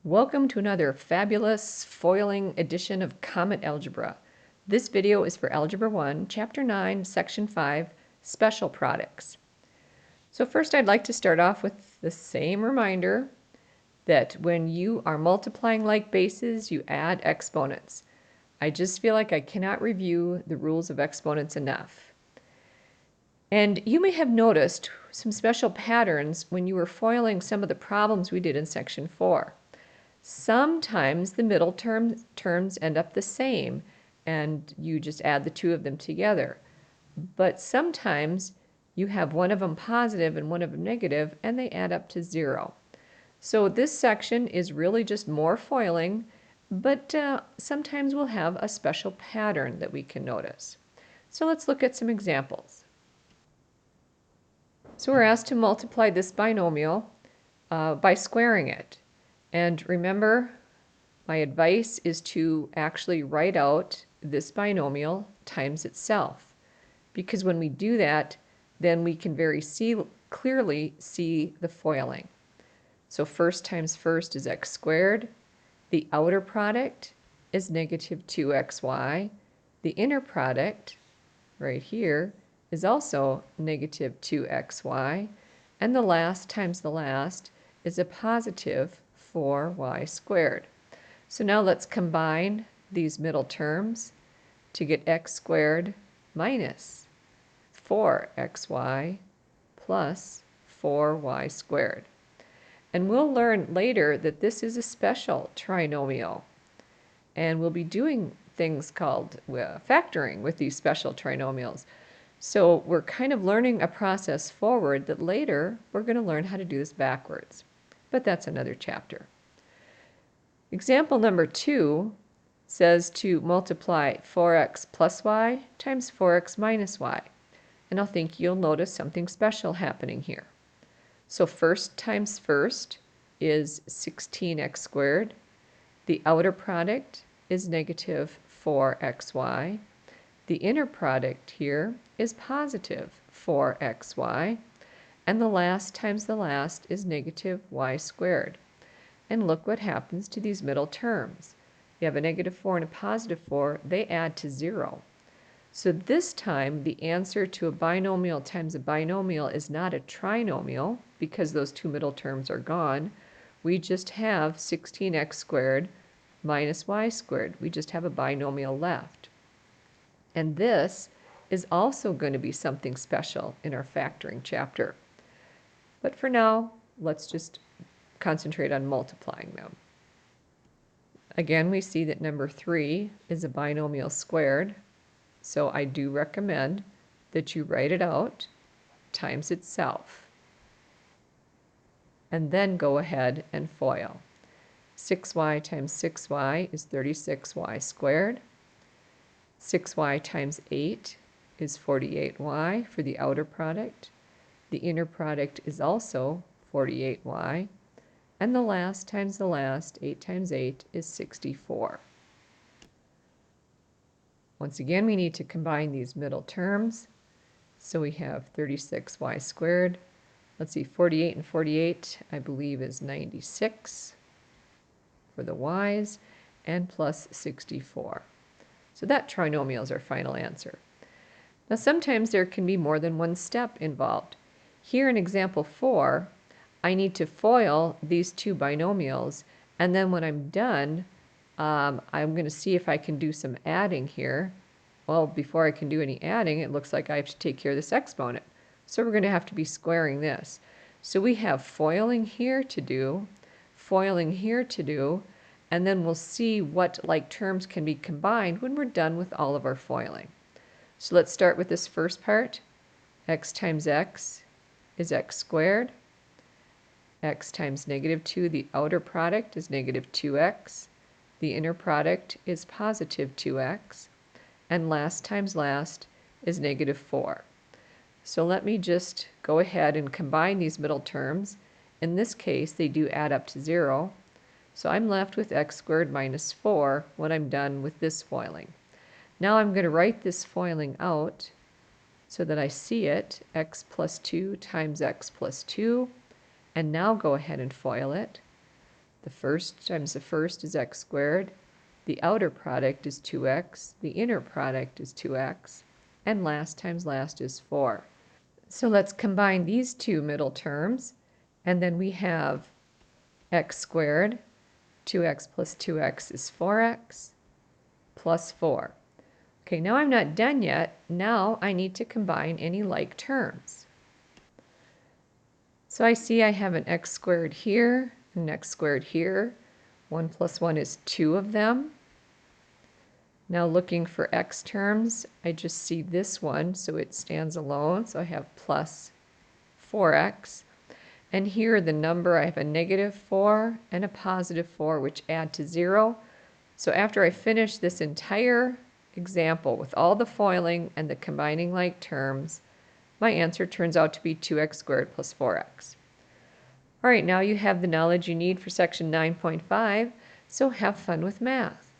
Welcome to another fabulous foiling edition of Comet Algebra. This video is for Algebra 1, Chapter 9, Section 5, Special Products. So first I'd like to start off with the same reminder that when you are multiplying like bases, you add exponents. I just feel like I cannot review the rules of exponents enough. And you may have noticed some special patterns when you were foiling some of the problems we did in Section 4. Sometimes the middle terms end up the same, and you just add the two of them together. But sometimes you have one of them positive and one of them negative, and they add up to 0. So this section is really just more foiling, but sometimes we'll have a special pattern that we can notice. So let's look at some examples. So we're asked to multiply this binomial by squaring it. And remember, my advice is to actually write out this binomial times itself, because when we do that, then we can very clearly see the foiling. So first times first is x squared. The outer product is negative 2xy. The inner product, right here, is also negative 2xy. And the last times the last is a positive 4y squared. So now let's combine these middle terms to get x squared minus 4xy plus 4y squared. And we'll learn later that this is a special trinomial. And we'll be doing things called factoring with these special trinomials. So we're kind of learning a process forward that later we're going to learn how to do this backwards. But that's another chapter. Example number 2 says to multiply 4x plus y times 4x minus y. And I think you'll notice something special happening here. So first times first is 16x squared. The outer product is negative 4xy. The inner product here is positive 4xy. And the last times the last is negative y squared. And look what happens to these middle terms. You have a negative 4 and a positive 4. They add to 0. So this time, the answer to a binomial times a binomial is not a trinomial, because those two middle terms are gone. We just have 16x squared minus y squared. We just have a binomial left. And this is also going to be something special in our factoring chapter. But for now, let's just concentrate on multiplying them. Again, we see that number 3 is a binomial squared, so I do recommend that you write it out times itself, and then go ahead and FOIL. 6y times 6y is 36y squared. 6y times 8 is 48y for the outer product. The inner product is also 48y. And the last times the last, 8 times 8, is 64. Once again, we need to combine these middle terms. So we have 36y squared. Let's see, 48 and 48, I believe, is 96 for the y's, and plus 64. So that trinomial is our final answer. Now sometimes there can be more than one step involved. Here in example 4, I need to FOIL these two binomials, and then when I'm done, I'm going to see if I can do some adding here. Well, before I can do any adding, it looks like I have to take care of this exponent. So we're going to have to be squaring this. So we have foiling here to do, foiling here to do, and then we'll see what like terms can be combined when we're done with all of our foiling. So let's start with this first part. X times x is x squared. X times negative 2, the outer product is negative 2x. The inner product is positive 2x. And last times last is negative 4. So let me just go ahead and combine these middle terms. In this case, they do add up to 0. So I'm left with x squared minus 4 when I'm done with this foiling. Now I'm going to write this foiling out so that I see it, x plus 2 times x plus 2. And now go ahead and FOIL it. The first times the first is x squared. The outer product is 2x. The inner product is 2x. And last times last is 4. So let's combine these two middle terms. And then we have x squared. 2x plus 2x is 4x plus 4. Okay, now I'm not done yet. Now I need to combine any like terms. So I see I have an x squared here, an x squared here. 1 plus 1 is 2 of them. Now looking for x terms, I just see this one, so it stands alone. So I have plus 4x. And here the number, I have a negative 4 and a positive 4, which add to 0. So after I finish this entire example with all the foiling and the combining like terms, my answer turns out to be 2x squared plus 4x. All right, now you have the knowledge you need for section 9.5, so have fun with math.